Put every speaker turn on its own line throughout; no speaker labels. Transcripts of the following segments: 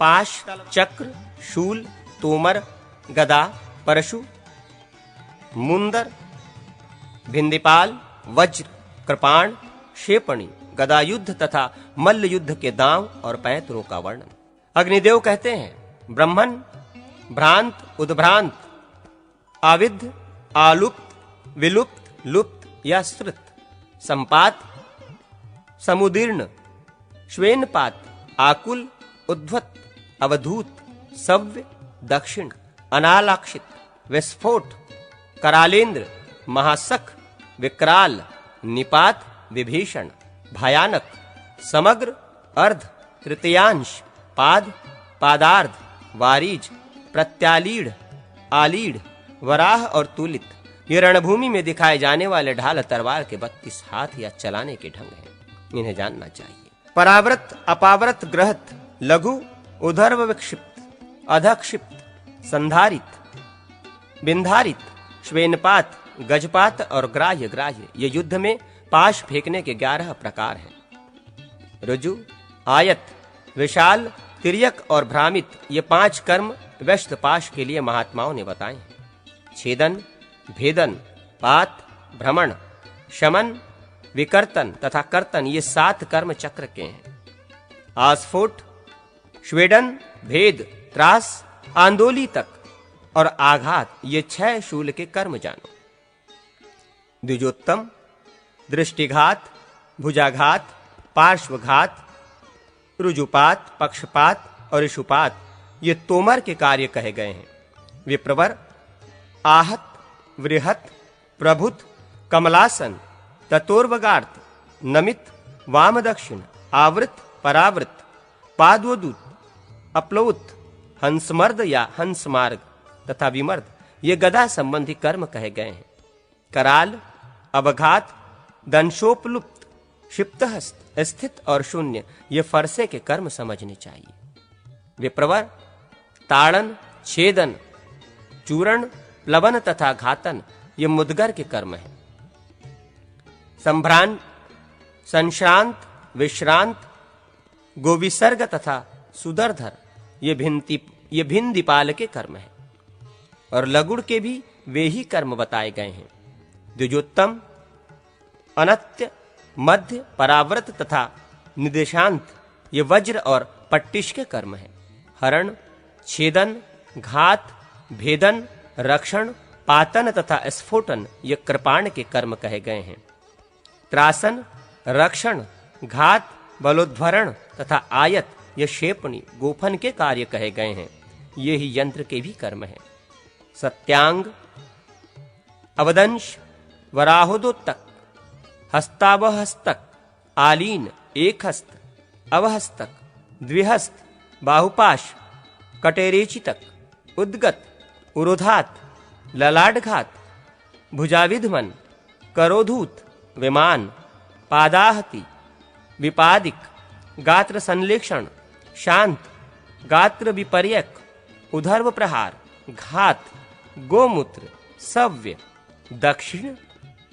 पाश, चक्र, शूल, तोमर, गदा, परशु, मुंदर, भिंदीपाल, वज्र, कृपाण, क्षेपणी, गदा युद्ध तथा मल्ल युद्ध के दांव और पैंतरों का वर्णन। अग्निदेव कहते हैं, ब्रह्मन, भ्रांत, उद्भ्रांत, आविद्ध, आलुप्त, विलुप्त, लुप्त या श्रुत, संपात, समुदीर्ण, श्वेनपात, आकुल, उद्भत, अवधूत, सव्य, दक्षिण, अनालाक्षित, विस्फोट, करालेंद्र, महासख, विकराल, निपात, विभीषण, भयानक, समग्र, अर्ध, तृतीयांश, पाद, पादार्ध, वारीज, प्रत्यालीढ़, आलीढ़, वराह और तुलित ये रणभूमि में दिखाए जाने वाले ढाल तलवार के 32 हाथ या चलाने के ढंग हैं। इन्हें जानना चाहिए। पराव्रत, अपाव्रत, ग्रहत, लघु, उधर्व विक्षिप्त, अधक्षिप्त, संधारित, बिंधारित, श्वेनपात, गजपात और ग्राह्य ग्राह्य ये युद्ध में पाश फेंकने के 11 प्रकार हैं। ऋजु, आयत, विशाल, तिर्यक और भ्रामित ये 5 कर्म व्यस्त पाश के लिए महात्माओं ने बताए हैं। छेदन, भेदन, पात, भ्रमण, शमन, विकर्तन तथा कर्तन ये 7 कर्म चक्र के हैं। आस्फोट, श्वेदन, भेद, त्रास, आंदोली तक और आघात ये 6 शूल के कर्म जानो। द्विजोत्तम, दृष्टिघात, भुजाघात, पार्श्वघात, रुजुपात, पक्षपात और इशुपात ये तोमर के कार्य कहे गए हैं। विप्रवर, आहत, वृहत, प्रभुत, कमलासन, ततोर्वगार्थ, नमित, वाम दक्षिण, आवृत, परावृत, पाद्वदूत, अपलौत, हंसमर्द या हंसमार्ग तथा विमर्द ये गदा संबंधी कर्म कहे गए हैं। कराल, अवघात, दंशोपलुप्त, क्षिप्तहस्त, स्थित और शून्य ये फरसे के कर्म समझने चाहिए। विप्रवर, ताड़न, छेदन, चूरण, प्लवन तथा घातन ये मुदगर के कर्म हैं। संभ्रांत, संश्रांत, विश्रांत, गोविसर्ग तथा सुदर्धर ये भिंदीपाल के कर्म हैं। और लगुड़ के भी वे ही कर्म बताए गए हैं। द्विजोत्तम, अनत्य, मध्य, पराव्रत तथा निदेशांत ये वज्र और पट्टिश के कर्म हैं। हरण, छेदन, घात, भेदन, रक्षण, पातन तथा स्फोटन ये कृपाण के कर्म कहे गए हैं। त्रासन, रक्षण, घात, बलोद्भरण तथा आयत ये क्षेपणी गोफन के कार्य कहे गए हैं। ये ही यंत्र के भी कर्म हैं। सत्यांग, अवदंश, वराहोदोत्तक, हस्तावहस्तक, आलीन, एकहस्त, अवहस्तक, द्विहस्त, बाहुपाश, कटेरेचितक, उद्गत, उरोधात, ललाटघात, भुजाविधमन, करोधूत, विमान, पादाहति, विपादिक, गात्र संलेक्षण, शांत, गात्र विपर्यक, उधर्व प्रहार, घात, गोमूत्र, सव्य, दक्षिण,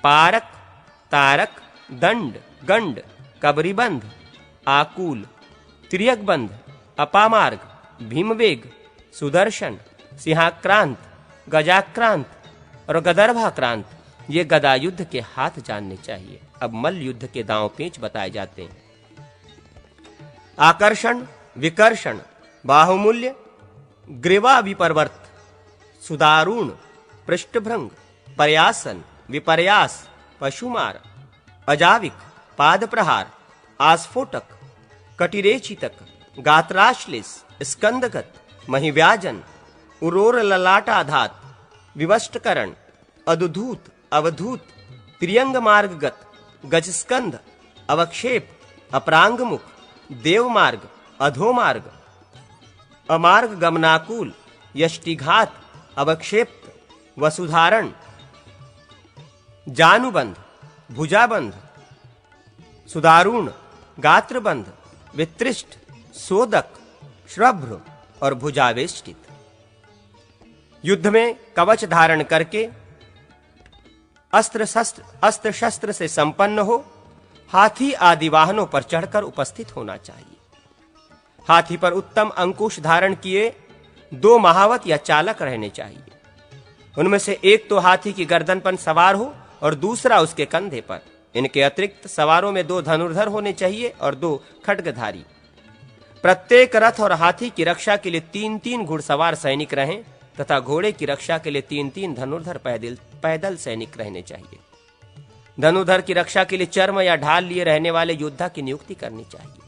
पारक, तारक, दंड, गंड, कबरीबंध, आकुल, त्रियकबंध, अपामार्ग, भीमवेग, सुदर्शन, सिंहाक्रांत, गजाक्रांत और गदर्भाक्रांत ये गदा युद्ध के हाथ जानने चाहिए। अब मल्ल युद्ध के दांव पेंच बताए जाते हैं। आकर्षण, विकर्षण, बाहुमूल्य, ग्रीवा विपर्वर्त, सुदारुण, पृष्ठभृंग, प्रयासन, विपर्यास, पशुमार, अजाविक, पाद प्रहार, आस्फोटक, कटिरेचितक, गात्राश्लेष, स्कंदगत, महिव्याजन, उरोर ललाटाधात, विवष्टकरण, अदुधूत, अवधूत, त्रियंग मार्गगत, गजस्कंद, अवक्षेप, अपरांगमुख, देवमार्ग, अधोमार्ग, अमार्ग गमनाकुल, यष्टिघात, अवक्षेप्त, वसुधारण, जानुबंध, भुजाबंध, सुदारुण, गात्रबंध, वितृष्ट, सोदक, श्रभ्र और भुजावेष्टित। युद्ध में कवच धारण करके अस्त्र शस्त्र से संपन्न हो हाथी आदि वाहनों पर चढ़कर उपस्थित होना चाहिए। हाथी पर उत्तम अंकुश धारण किए 2 महावत या चालक रहने चाहिए। उनमें से एक तो हाथी की गर्दन पर सवार हो और दूसरा उसके कंधे पर। इनके अतिरिक्त सवारों में 2 धनुर्धर होने चाहिए और 2 खड्गधारी। प्रत्येक रथ और हाथी की रक्षा के लिए 3-3 घुड़सवार सैनिक रहें तथा घोड़े की रक्षा के लिए 3-3 धनुर्धर पैदल सैनिक रहने चाहिए। धनुर्धर की रक्षा के लिए चर्म या ढाल लिए रहने वाले योद्धा की नियुक्ति करनी चाहिए,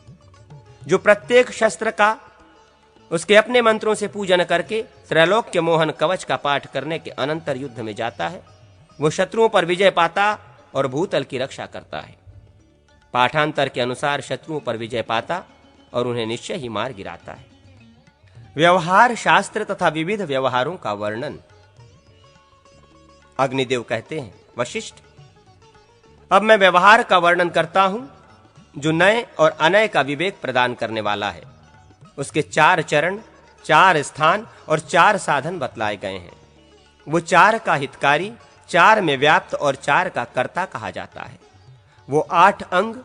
जो प्रत्येक शस्त्र का उसके अपने मंत्रों से पूजन करके त्रैलोक्य मोहन कवच का पाठ करने के अनंतर युद्ध में जाता है। वो शत्रुओं पर विजय पाता और भूतल की रक्षा करता है। पाठांतर के अनुसार शत्रुओं पर विजय पाता और उन्हें निश्चय ही मार गिराता है। व्यवहार शास्त्र तथा विविध व्यवहारों का वर्णन। अग्निदेव कहते हैं, वशिष्ठ, अब मैं व्यवहार का वर्णन करता हूं जो नए और अनय का विवेक प्रदान करने वाला है। उसके 4 चरण, 4 स्थान और 4 साधन बतलाए गए हैं। वो 4 का हितकारी, 4 में व्याप्त और 4 का कर्ता कहा जाता है। वो 8 अंग,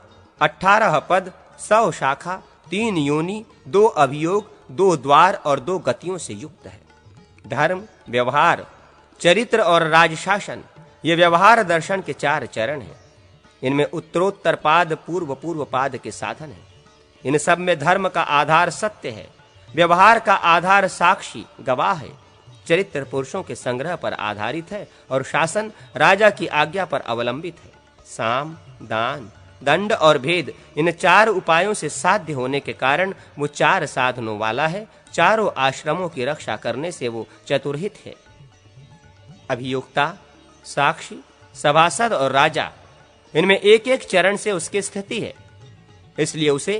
18 पद, 100 शाखा, 3 योनि, 2 अभियोग, 2 द्वार और 2 गतियों से युक्त है। धर्म, व्यवहार, चरित्र और राजशासन ये व्यवहार दर्शन के 4 चरण हैं। इनमें उत्तरोत्तर पाद, पूर्व पूर्व पाद के साधन हैं। इन सब में धर्म का आधार सत्य है, व्यवहार का आधार साक्षी गवाह है, चरित्र पुरुषों के संग्रह पर आधारित है और शासन राजा की आज्ञा पर अवलंबित है। साम, दान, दंड और भेद इन 4 उपायों से साध्य होने के कारण वो 4 साधनों वाला है। चारों आश्रमों की रक्षा करने से वो चतुर्हित है। अभियोक्ता, साक्षी, सभासद और राजा इनमें एक एक चरण से उसकी स्थिति है, इसलिए उसे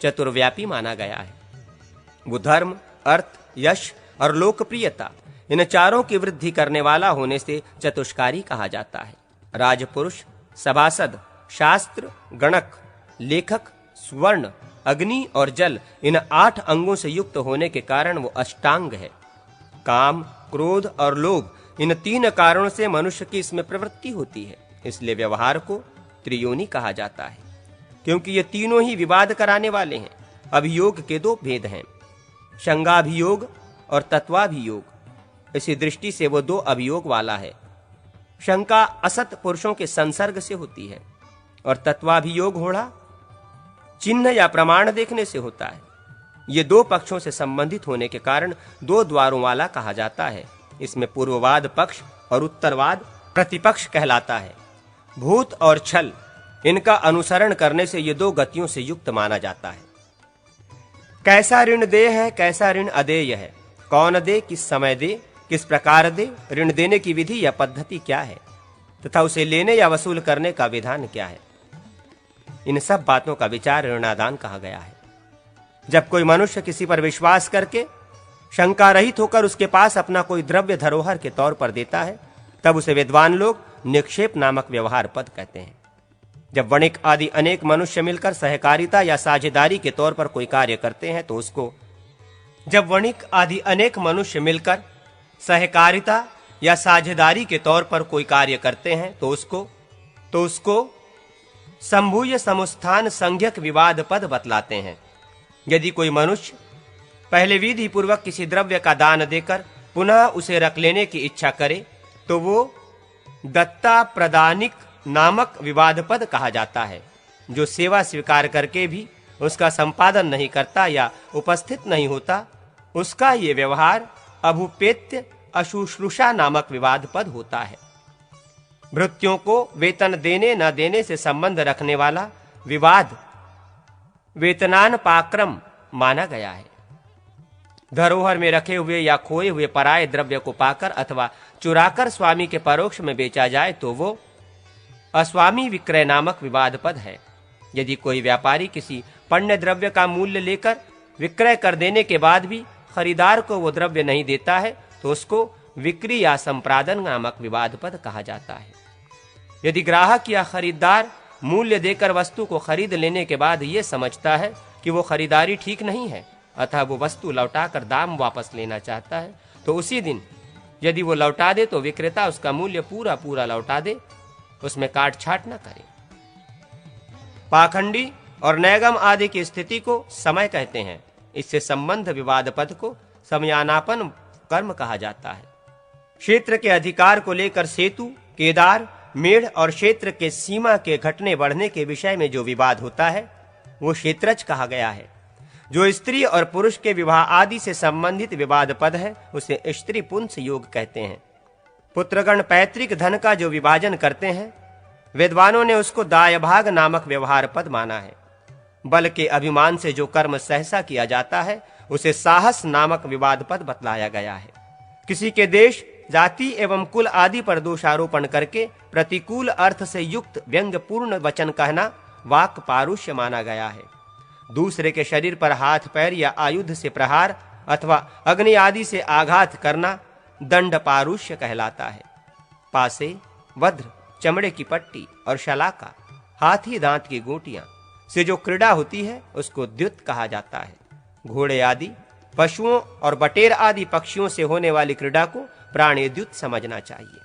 चतुर्व्यापी माना गया है। वो धर्म, अर्थ, यश और लोकप्रियता इन चारों की वृद्धि करने वाला होने से चतुष्कारी कहा जाता है। राजपुरुष, सभासद, शास्त्र, गणक, लेखक, स्वर्ण, अग्नि और जल इन 8 अंगों से युक्त होने के कारण वो अष्टांग है। काम, क्रोध और लोभ इन 3 कारणों से मनुष्य की इसमें प्रवृत्ति होती है, इसलिए व्यवहार को त्रियोनि कहा जाता है, क्योंकि ये तीनों ही विवाद कराने वाले हैं। अभियोग के 2 भेद हैं, शंगाभियोग और तत्वाभियोग। इसी दृष्टि से वो 2 अभियोग वाला है। शंका असत पुरुषों के संसर्ग से होती है और तत्वाभियोग होड़ा चिन्ह या प्रमाण देखने से होता है। ये 2 पक्षों से संबंधित होने के कारण 2 द्वारों वाला कहा जाता है। इसमें पूर्ववाद पक्ष और उत्तरवाद प्रतिपक्ष कहलाता है। भूत और छल इनका अनुसरण करने से ये 2 गतियों से युक्त माना जाता है। कैसा ऋण देय है, कैसा ऋण अदेय है, कौन दे, किस समय दे, किस प्रकार दे, ऋण देने की विधि या पद्धति क्या है तथा उसे लेने या वसूल करने का विधान क्या है, इन सब बातों का विचार ऋणादान कहा गया है। जब कोई मनुष्य किसी पर विश्वास करके शंका रहित होकर उसके पास अपना कोई द्रव्य धरोहर के तौर पर देता है, तब उसे विद्वान लोग निक्षेप नामक व्यवहार पद कहते हैं। जब वणिक आदि अनेक मनुष्य मिलकर सहकारिता या साझेदारी के तौर पर कोई कार्य करते हैं तो उसको जब वणिक आदि अनेक मनुष्य मिलकर सहकारिता या साझेदारी के तौर पर कोई कार्य करते हैं तो उसको संभूय समुत्थान संज्ञक विवाद पद बतलाते हैं। यदि कोई मनुष्य पहले विधि पूर्वक किसी द्रव्य का दान देकर पुनः उसे रख लेने की इच्छा करे तो वो दत्ता प्रदानिक नामक विवाद पद कहा जाता है। जो सेवा स्वीकार करके भी उसका संपादन नहीं करता या उपस्थित नहीं होता, उसका ये व्यवहार अभुपेत्य अशुश्रूषा नामक विवाद पद होता है। भृत्यों को वेतन देने न देने से संबंध रखने वाला विवाद वेतनान पाक्रम माना गया है। धरोहर में रखे हुए या खोए हुए पराये द्रव्य को पाकर अथवा चुराकर स्वामी के परोक्ष में बेचा जाए तो वो अस्वामी विक्रय नामक विवाद पद है। यदि कोई व्यापारी किसी पण्य द्रव्य का मूल्य लेकर विक्रय कर देने के बाद भी खरीदार को वो द्रव्य नहीं देता है तो उसको विक्री या संप्रादन नामक विवाद पद कहा जाता है। यदि ग्राहक या खरीदार मूल्य देकर वस्तु को खरीद लेने के बाद ये समझता है कि वो खरीदारी ठीक नहीं है, अतः वो वस्तु लौटाकर दाम वापस लेना चाहता है, तो उसी दिन यदि वो लौटा दे तो विक्रेता उसका मूल्य पूरा पूरा लौटा दे, उसमें काट छाट न करे। पाखंडी और नैगम आदि की स्थिति को समय कहते हैं, इससे संबंध विवाद पद को समयानापन कर्म कहा जाता है। क्षेत्र के अधिकार को लेकर सेतु, केदार, मेढ़ और क्षेत्र के सीमा के घटने बढ़ने के विषय में जो विवाद होता है वो क्षेत्रज कहा गया है। जो स्त्री और पुरुष के विवाह आदि से संबंधित विवाद पद है उसे स्त्री पुंस योग कहते हैं। पुत्रगण पैतृक धन का जो विभाजन करते हैं विद्वानों ने उसको दायभाग नामक व्यवहार पद माना है। बल के अभिमान से जो कर्म सहसा किया जाता है उसे साहस नामक विवाद पद बतलाया गया है। किसी के देश, जाति एवं कुल आदि पर दोषारोपण करके प्रतिकूल अर्थ से युक्त व्यंग्यपूर्ण वचन कहना वाक पारुष्य माना गया है। दूसरे के शरीर पर हाथ पैर या आयुध से प्रहार अथवा अग्नि आदि से आघात करना दंड पारुष्य कहलाता है। पासे, वज्र, चमड़े की पट्टी और शलाका, हाथी दांत की गोटियां से जो क्रीड़ा होती है उसको द्युत कहा जाता है। घोड़े आदि पशुओं और बटेर आदि पक्षियों से होने वाली क्रीड़ा को प्राणेद्युत समझना चाहिए।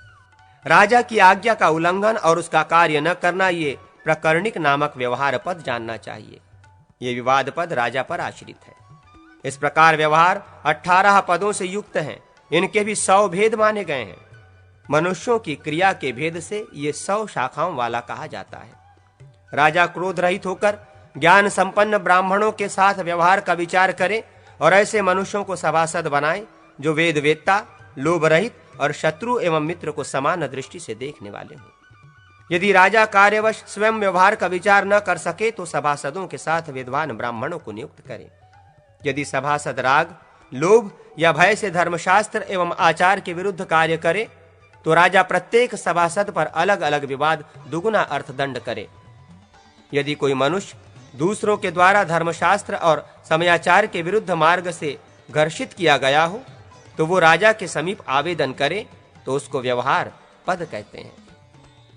राजा की आज्ञा का उल्लंघन और उसका कार्य न करना ये प्रकरणिक नामक व्यवहार पद जानना चाहिए। ये विवाद पद राजा पर आश्रित है। इस प्रकार व्यवहार 18 पदों से युक्त हैं। इनके भी 100 भेद माने गए हैं। मनुष्यों की क्रिया के भेद से ये 100 शाखाओं वाला कहा जाता है। राजा क्रोध रहित होकर ज्ञान संपन्न ब्राह्मणों के साथ व्यवहार का विचार करे और ऐसे मनुष्यों को सभासद बनाए जो वेद वेत्ता, लोभ रहित और शत्रु एवं मित्र को समान दृष्टि से देखने वाले हों। यदि राजा कार्यवश स्वयं व्यवहार का विचार न कर सके तो सभासदों के साथ विद्वान ब्राह्मणों को नियुक्त करे। यदि सभासद राग, लोभ या भय से धर्मशास्त्र एवं आचार के विरुद्ध कार्य करे तो राजा प्रत्येक सभासद पर अलग अलग विवाद दुगुना अर्थदंड करे। यदि कोई मनुष्य दूसरों के द्वारा धर्मशास्त्र और समयाचार के विरुद्ध मार्ग से घर्षित किया गया हो तो वो राजा के समीप आवेदन करे तो उसको व्यवहार पद कहते हैं।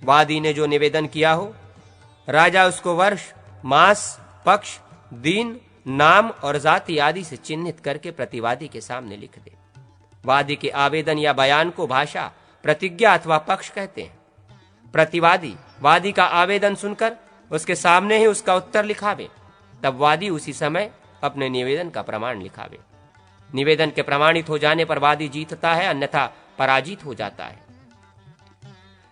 वादी ने जो निवेदन किया हो राजा उसको वर्ष, मास, पक्ष, दिन, नाम और जाति आदि से चिन्हित करके प्रतिवादी के सामने लिख दे। वादी के आवेदन या बयान को भाषा, प्रतिज्ञा अथवा पक्ष कहते हैं। प्रतिवादी वादी का आवेदन सुनकर उसके सामने ही उसका उत्तर लिखावे, तब वादी उसी समय अपने निवेदन का प्रमाण लिखावे। निवेदन के प्रमाणित हो जाने पर वादी जीतता है, अन्यथा पराजित हो जाता है।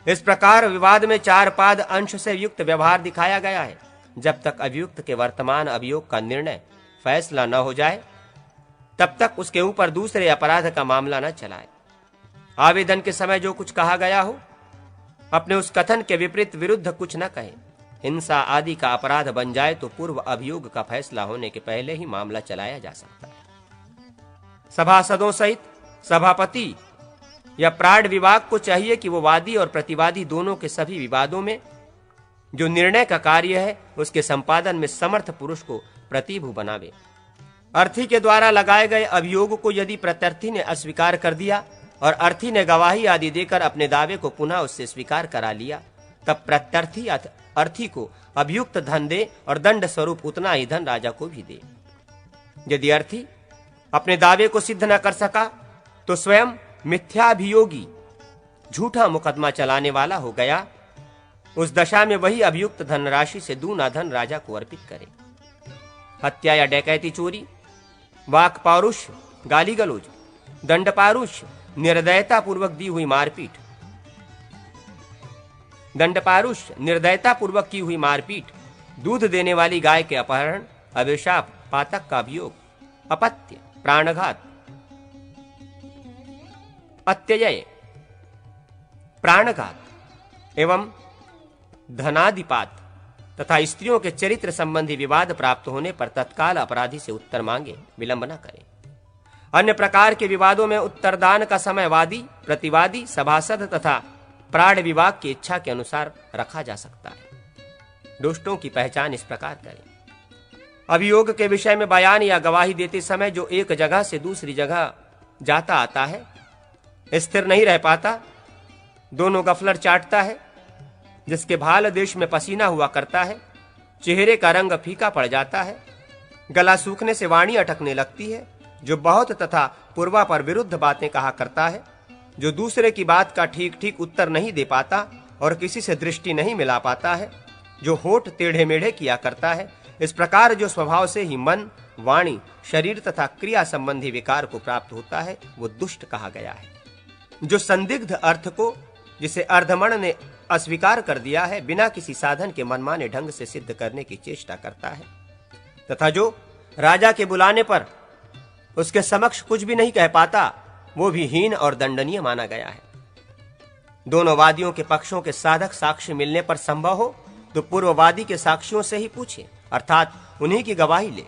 इस प्रकार विवाद में 4 पाद अंश से युक्त व्यवहार दिखाया गया है। जब तक अभियुक्त के वर्तमान अभियोग का निर्णय फैसला न हो जाए तब तक उसके ऊपर दूसरे अपराध का मामला न चलाए। आवेदन के समय जो कुछ कहा गया हो अपने उस कथन के विपरीत विरुद्ध कुछ न कहे। हिंसा आदि का अपराध बन जाए तो पूर्व अभियोग का फैसला होने के पहले ही मामला चलाया जा सकता है। सभासदों सहित सभापति या प्राण विभाग को चाहिए कि वो वादी और प्रतिवादी दोनों के सभी विवादों में जो निर्णय का कार्य है उसके संपादन में समर्थ पुरुष को प्रतिभू बनावे। अर्थी के द्वारा लगाए गए अभियोग को यदि प्रत्यर्थी ने अस्वीकार कर दिया और अर्थी ने गवाही आदि देकर अपने दावे को पुनः उससे स्वीकार करा लिया तब प्रत्यर्थी अर्थी को अभियुक्त धन दे और दंड स्वरूप उतना ही धन राजा को भी दे। यदि अर्थी अपने दावे को सिद्ध न कर सका तो स्वयं मिथ्याभियोगी झूठा मुकदमा चलाने वाला हो गया। उस दशा में वही अभियुक्त धनराशि से दूना धन राजा को अर्पित करे। हत्या या डकैती, चोरी, वाक पारुष्य, गाली गलौज, दंड पारुष्य, निर्दयता पूर्वक दी हुई मारपीट, दंड पारुष्य, निर्दयता पूर्वक की हुई मारपीट, दूध देने वाली गाय के अपहरण, अभिशाप, पातक का अभियोग, अपत्य, प्राणघात, अत्यय, प्राणघात एवं धनादिपात तथा स्त्रियों के चरित्र संबंधी विवाद प्राप्त होने पर तत्काल अपराधी से उत्तर मांगे, विलंब न करे। अन्य प्रकार के विवादों में उत्तरदान का समय वादी, प्रतिवादी, सभासद तथा प्राण विभाग की इच्छा के अनुसार रखा जा सकता है। दोषों की पहचान इस प्रकार करें। अभियोग के विषय में बयान या गवाही देते समय जो एक जगह से दूसरी जगह जाता आता है, स्थिर नहीं रह पाता, दोनों गफलर चाटता है, जिसके भाल देश में पसीना हुआ करता है, चेहरे का रंग फीका पड़ जाता है, गला सूखने से वाणी अटकने लगती है, जो बहुत तथा पूर्वापर विरुद्ध बातें कहा करता है, जो दूसरे की बात का ठीक ठीक उत्तर नहीं दे पाता और किसी से दृष्टि नहीं मिला पाता है, जो होठ टेढ़े मेढ़े किया करता है, इस प्रकार जो स्वभाव से ही मन, वाणी, शरीर तथा क्रिया संबंधी विकार को प्राप्त होता है वो दुष्ट कहा गया है। जो संदिग्ध अर्थ को जिसे अर्धमण ने अस्वीकार कर दिया है बिना किसी साधन के मनमाने ढंग से सिद्ध करने की चेष्टा करता है, तथा जो राजा के बुलाने पर उसके समक्ष कुछ भी नहीं कह पाता वो भी हीन और दंडनीय माना गया है। दोनों वादियों के पक्षों के साधक साक्ष्य मिलने पर संभव हो तो पूर्ववादी के साक्ष्यों से ही पूछे, अर्थात उन्हीं की गवाही ले।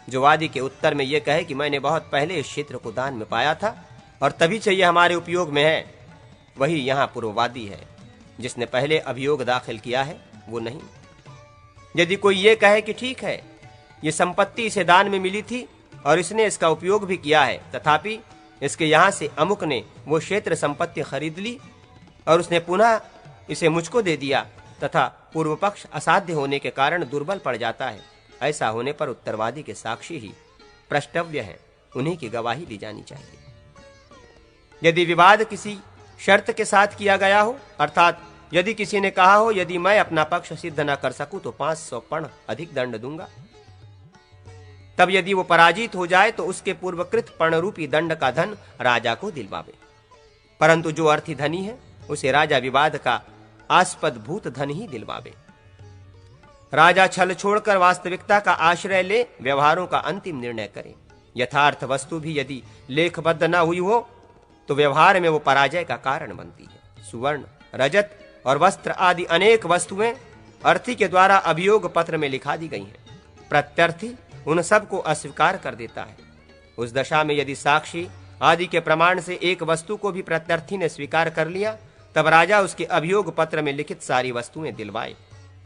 जो वादी के उत्तर में यह कहे कि मैंने बहुत पहले इस क्षेत्र को दान में पाया था और तभी से यह हमारे उपयोग में है, वही यहाँ पूर्ववादी है। जिसने पहले अभियोग दाखिल किया है वो नहीं। यदि कोई ये कहे कि ठीक है, ये संपत्ति इसे दान में मिली थी और इसने इसका उपयोग भी किया है, तथापि इसके यहाँ से अमुक ने वो क्षेत्र संपत्ति खरीद ली और उसने पुनः इसे मुझको दे दिया, तथा पूर्व पक्ष असाध्य होने के कारण दुर्बल पड़ जाता है, ऐसा होने पर उत्तरवादी के साक्षी ही प्रष्टव्य है, उन्हीं की गवाही ली जानी चाहिए। यदि विवाद किसी शर्त के साथ किया गया हो, अर्थात यदि किसी ने कहा हो यदि मैं अपना पक्ष सिद्ध न कर सकूं तो 500 पण अधिक दंड दूंगा, तब यदि वो पराजित हो जाए तो उसके पूर्वकृत पण रूपी दंड का धन राजा को दिलवावे। परंतु जो अर्थी धनी है उसे राजा विवाद का आस्पद भूत धन ही दिलवावे। राजा छल छोड़कर वास्तविकता का आश्रय ले व्यवहारों का अंतिम निर्णय करे। यथार्थ वस्तु भी यदि लेखबद्ध न हुई हो तो व्यवहार में वो पराजय का कारण बनती है। सुवर्ण, रजत और वस्त्र आदि अनेक वस्तुएं अर्थी के द्वारा अभियोग पत्र में लिखा दी गई हैं। प्रत्यर्थी उन सब को अस्वीकार कर देता है। उस दशा में यदि साक्षी आदि के प्रमाण से एक वस्तु को भी प्रत्यर्थी ने स्वीकार कर लिया, तब राजा उसके अभियोग पत्र में लिखित सारी वस्तुएं दिलवाए।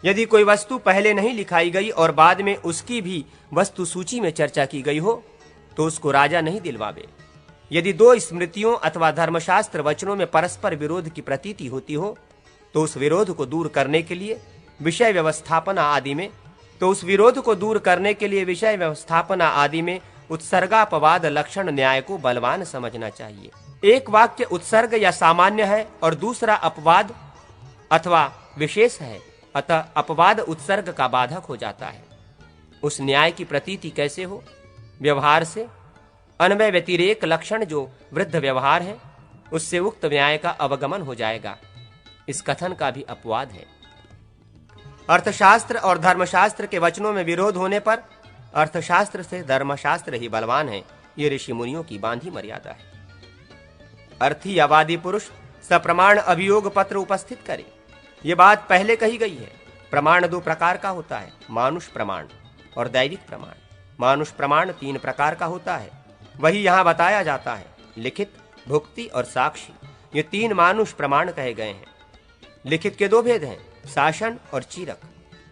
यदि कोई वस्तु पहले नहीं लिखाई गई और बाद में उसकी भी वस्तु सूची में चर्चा की गई हो तो उसको राजा नहीं दिलवावे। यदि दो स्मृतियों अथवा धर्मशास्त्र वचनों में परस्पर विरोध की प्रतीति होती हो तो उस विरोध को दूर करने के लिए विषय व्यवस्थापना आदि में उत्सर्गापवाद लक्षण न्याय को बलवान समझना चाहिए। एक वाक्य उत्सर्ग या सामान्य है और दूसरा अपवाद अथवा विशेष है, अतः अपवाद उत्सर्ग का बाधक हो जाता है। उस न्याय की प्रतीति कैसे हो? व्यवहार से। अन्वय व्यतिरेक लक्षण जो वृद्ध व्यवहार है उससे उक्त न्याय का अवगमन हो जाएगा। इस कथन का भी अपवाद है। अर्थशास्त्र और धर्मशास्त्र के वचनों में विरोध होने पर अर्थशास्त्र से धर्मशास्त्र ही बलवान है, ये ऋषि मुनियों की बांधी मर्यादा है। अर्थी या वादी पुरुष सप्रमाण अभियोग पत्र उपस्थित करे। ये बात पहले कही गई है। प्रमाण दो प्रकार का होता है, मानुष प्रमाण और दैविक प्रमाण। मानुष प्रमाण 3 प्रकार का होता है, वही यहाँ बताया जाता है। लिखित, भुक्ति और साक्षी, ये 3 मानुष प्रमाण कहे गए हैं। लिखित के 2 भेद हैं, शासन और चीरक।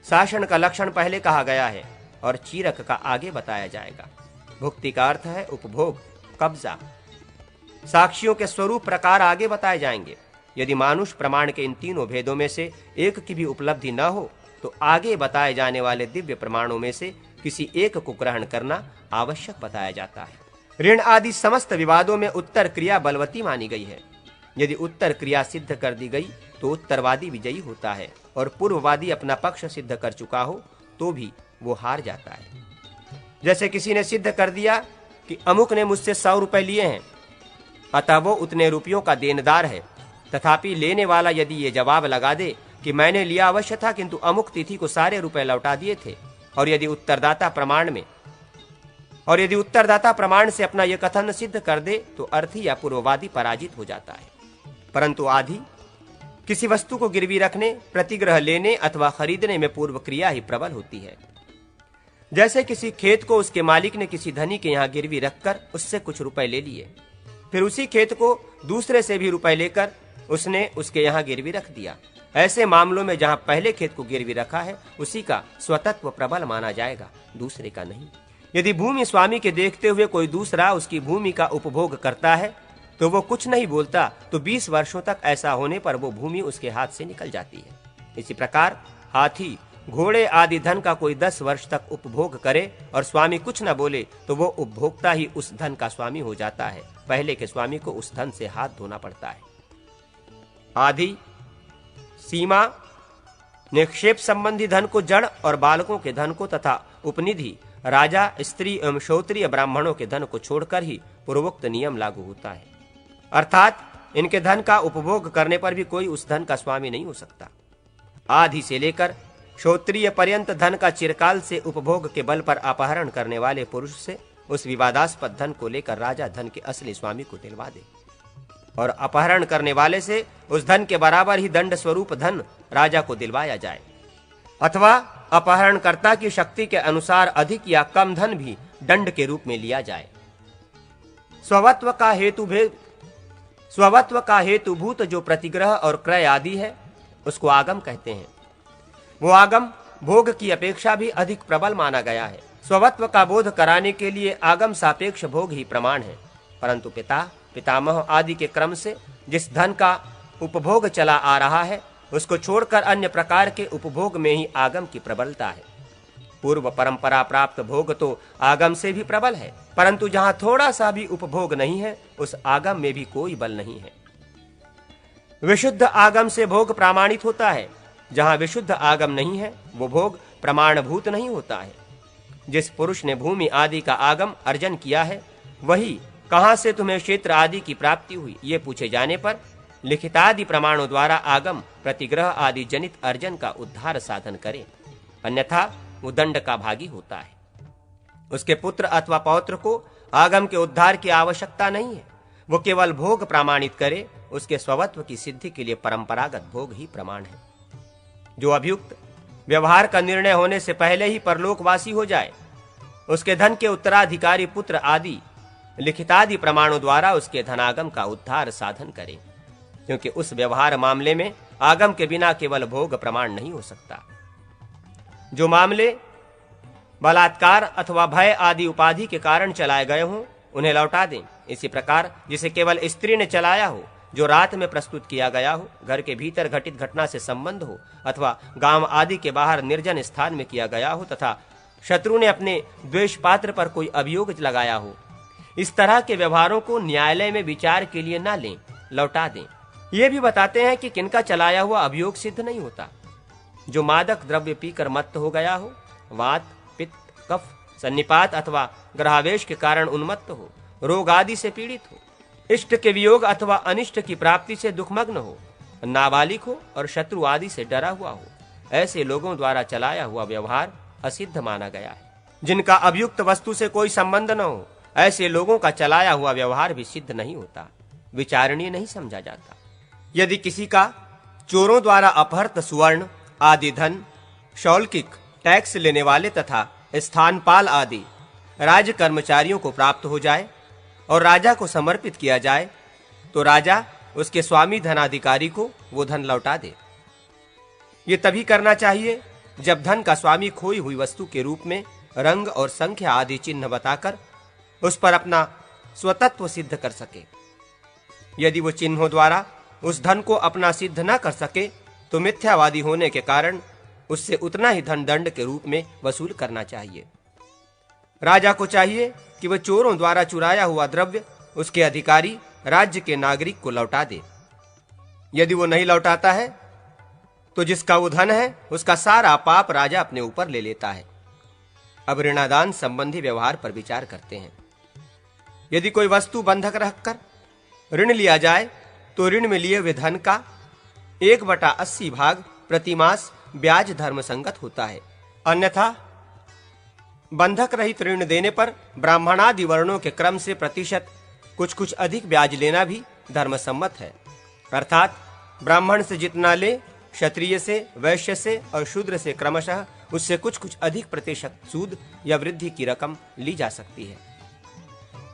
शासन का लक्षण पहले कहा गया है और चीरक का आगे बताया जाएगा। भुक्ति का अर्थ है उपभोग, कब्जा। साक्षियों के स्वरूप प्रकार आगे बताए जाएंगे। यदि मानुष प्रमाण के इन 3 भेदों में से एक की भी उपलब्धि न हो तो आगे बताए जाने वाले दिव्य प्रमाणों में से किसी एक को ग्रहण करना आवश्यक बताया जाता है। ऋण आदि समस्त विवादों में उत्तर क्रिया बलवती मानी गई है। यदि उत्तर क्रिया सिद्ध कर दी गई तो उत्तरवादी विजयी होता है और पूर्ववादी अपना पक्ष सिद्ध कर चुका हो तो भी वो हार जाता है। जैसे किसी ने सिद्ध कर दिया कि अमुक ने मुझसे 100 रुपए लिए हैं, अतः वो उतने रुपयों का देनदार है, तथापि लेने वाला यदि ये जवाब लगा दे कि मैंने लिया अवश्य था किंतु अमुक तिथि को सारे रुपए लौटा दिए थे, और यदि उत्तरदाता प्रमाण से अपना यह कथन सिद्ध कर दे तो अर्थी या पूर्ववादी पराजित हो जाता है। परंतु आधी किसी वस्तु को गिरवी रखने, प्रतिग्रह लेने अथवा खरीदने में पूर्व क्रिया ही प्रबल होती है। जैसे किसी खेत को उसके मालिक ने किसी धनी के यहाँ गिरवी रखकर उससे कुछ रुपए ले लिए, फिर उसी खेत को दूसरे से भी रुपए लेकर उसने उसके यहाँ गिरवी रख दिया। ऐसे मामलों में जहाँ पहले खेत को गिरवी रखा है उसी का स्वतत्व प्रबल माना जाएगा, दूसरे का नहीं। यदि भूमि स्वामी के देखते हुए कोई दूसरा उसकी भूमि का उपभोग करता है तो वो कुछ नहीं बोलता, तो 20 वर्षों तक ऐसा होने पर वो भूमि उसके हाथ से निकल जाती है। इसी प्रकार हाथी, घोड़े आदि धन का कोई 10 वर्ष तक उपभोग करे और स्वामी कुछ न बोले तो वो उपभोक्ता ही उस धन का स्वामी हो जाता है। पहले के स्वामी को उस धन से हाथ धोना पड़ता है। आदि, सीमा, निक्षेप संबंधी धन को जड़ और बालकों के धन को तथा उपनिधि राजा, स्त्री एवं क्षत्रिय ब्राह्मणों के धन को छोड़कर ही पूर्वोक्त नियम लागू होता है। अर्थात इनके धन का उपभोग करने पर भी कोई उस धन का स्वामी नहीं हो सकता। आदि से लेकर क्षत्रिय पर्यंत धन का चिरकाल से उपभोग के बल पर अपहरण करने वाले पुरुष से उस विवादास्पद धन को लेकर राजा धन के असली स्वामी को दिलवा दे, और अपहरण करने वाले से उस धन के बराबर ही दंड स्वरूप धन राजा को दिलवाया जाए, अथवा अपहरणकर्ता की शक्ति के अनुसार अधिक या कम धन भी दंड के रूप में लिया जाए। स्वत्व का हेतुभूत जो प्रतिग्रह और क्रय आदि है उसको आगम कहते हैं। वो आगम भोग की अपेक्षा भी अधिक प्रबल माना गया है। स्वत्व का बोध कराने के लिए आगम सापेक्ष भोग ही प्रमाण है, परंतु पितामह आदि के क्रम से जिस धन का उपभोग चला आ रहा है उसको छोड़कर अन्य प्रकार के उपभोग में ही आगम की प्रबलता है। पूर्व परंपरा प्राप्त भोग तो आगम से भी प्रबल है, परंतु जहां थोड़ा सा भी उपभोग नहीं है उस आगम में भी कोई बल नहीं है। विशुद्ध आगम से भोग प्रमाणित होता है, जहां विशुद्ध आगम नहीं है वो भोग प्रमाणभूत नहीं होता है। जिस पुरुष ने भूमि आदि का आगम अर्जन किया है वही कहां से तुम्हें क्षेत्र आदि की प्राप्ति हुई ये पूछे जाने पर लिखितादि प्रमाणों द्वारा आगम प्रतिग्रह आदि जनित अर्जन का उद्धार साधन करे, अन्यथा वो दंड का भागी होता है। उसके पुत्र अथवा पौत्र को आगम के उद्धार की आवश्यकता नहीं है, वो केवल भोग प्रमाणित करे। उसके स्वत्व की सिद्धि के लिए परंपरागत भोग ही प्रमाण है। जो अभियुक्त व्यवहार का निर्णय होने से पहले ही परलोकवासी हो जाए, उसके धन के उत्तराधिकारी पुत्र आदि लिखितादि प्रमाणों द्वारा उसके धनागम का उद्धार साधन करे, क्योंकि उस व्यवहार मामले में आगम के बिना केवल भोग प्रमाण नहीं हो सकता। जो मामले बलात्कार अथवा भय आदि उपाधि के कारण चलाए गए हों उन्हें लौटा दें। इसी प्रकार जिसे केवल स्त्री ने चलाया हो, जो रात में प्रस्तुत किया गया हो, घर के भीतर घटित घटना से संबंध हो अथवा गांव आदि के बाहर निर्जन स्थान में किया गया हो तथा शत्रु ने अपने द्वेष पात्र पर कोई अभियोग लगाया हो, इस तरह के व्यवहारों को न्यायालय में विचार के लिए न लें, लौटा दें। ये भी बताते हैं कि किनका चलाया हुआ अभियोग सिद्ध नहीं होता। जो मादक द्रव्य पीकर मत्त हो गया हो, वात, पित्त, कफ, सन्निपात अथवा ग्रहावेश के कारण उन्मत्त हो, रोग आदि से पीड़ित हो, इष्ट के वियोग अथवा अनिष्ट की प्राप्ति से दुखमग्न हो, नाबालिग हो और शत्रु आदि से डरा हुआ हो, ऐसे लोगों द्वारा चलाया हुआ व्यवहार असिद्ध माना गया है। जिनका अभियुक्त वस्तु से कोई संबंध न हो, ऐसे लोगों का चलाया हुआ व्यवहार भी सिद्ध नहीं होता, विचारणीय नहीं समझा जाता। यदि किसी का चोरों द्वारा अपहृत सुवर्ण आदि धन शौल्किक, टैक्स लेने वाले तथा स्थानपाल आदि राज्य कर्मचारियों को प्राप्त हो जाए और राजा को समर्पित किया जाए, तो राजा उसके स्वामी धनाधिकारी को वो धन लौटा दे। ये तभी करना चाहिए जब धन का स्वामी खोई हुई वस्तु के रूप में रंग और संख्या आदि चिन्ह बताकर उस पर अपना स्वतत्व सिद्ध कर सके। यदि वो चिन्हों द्वारा उस धन को अपना सिद्ध न कर सके तो मिथ्यावादी होने के कारण उससे उतना ही धन दंड के रूप में वसूल करना चाहिए। राजा को चाहिए कि वह चोरों द्वारा चुराया हुआ द्रव्य उसके अधिकारी राज्य के नागरिक को लौटा दे। यदि वो नहीं लौटाता है तो जिसका वो धन है उसका सारा पाप राजा अपने ऊपर ले लेता है। अब ऋणादान संबंधी व्यवहार पर विचार करते हैं। यदि कोई वस्तु बंधक रखकर ऋण लिया जाए तो ऋण में लिए हुए धन का 1/80 भाग प्रतिमास ब्याज धर्म संगत होता है। अन्यथा बंधक रहित ऋण देने पर ब्राह्मणादि वर्णों के क्रम से प्रतिशत कुछ अधिक ब्याज लेना भी धर्म सम्मत है। अर्थात ब्राह्मण से जितना ले, क्षत्रिय से, वैश्य से और शूद्र से क्रमशः उससे कुछ अधिक प्रतिशत सूद या वृद्धि की रकम ली जा सकती है।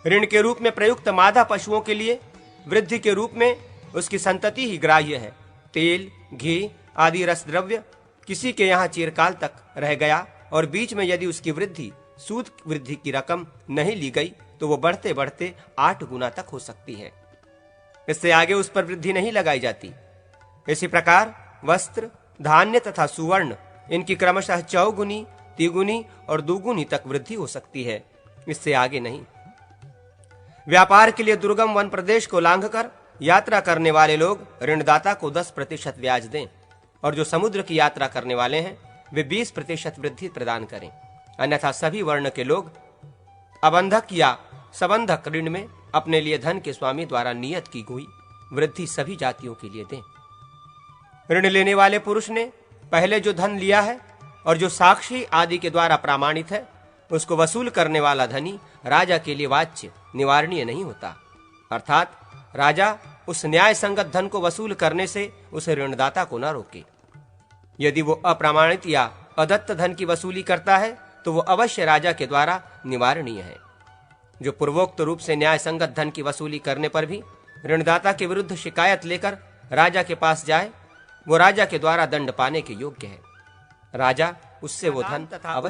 ऋण के रूप में प्रयुक्त मादा पशुओं के लिए वृद्धि के रूप में उसकी संतति ही ग्राह्य है। तेल, घी आदि रस द्रव्य किसी के यहाँ चिरकाल तक रह गया और बीच में यदि उसकी वृद्धि सूद वृद्धि की रकम नहीं ली गई तो वो बढ़ते बढ़ते 8 गुना तक हो सकती है। इससे आगे उस पर वृद्धि नहीं लगाई जाती। इसी प्रकार वस्त्र, धान्य तथा सुवर्ण इनकी क्रमशः 4 गुनी, 3 गुनी और 2 गुनी तक वृद्धि हो सकती है, इससे आगे नहीं। व्यापार के लिए दुर्गम वन प्रदेश को लांघकर यात्रा करने वाले लोग ऋणदाता को 10% ब्याज दें और जो समुद्र की यात्रा करने वाले हैं वे 20% वृद्धि प्रदान करें। अन्यथा सभी वर्ण के लोग अबंधक या सबंधक ऋण में अपने लिए धन के स्वामी द्वारा नियत की हुई वृद्धि सभी जातियों के लिए दें। ऋण लेने वाले पुरुष ने पहले जो धन लिया है और जो साक्षी आदि के द्वारा प्रमाणित है, उसको वसूल करने वाला धनी राजा के लिए वाच्य निवारणीय नहीं होता। अर्थात राजा उस न्याय संगत धन को वसूल करने से उस ऋणदाता को न रोके। यदि वो अप्रमाणित या अदत्त धन की वसूली करता है तो वो अवश्य राजा के द्वारा निवारणीय है। जो पूर्वोक्त रूप से न्याय संगत धन की वसूली करने पर भी ऋणदाता के विरुद्ध शिकायत लेकर राजा के पास जाए, वो राजा के द्वारा दंड पाने के योग्य है। राजा उससे वो धन अवश्य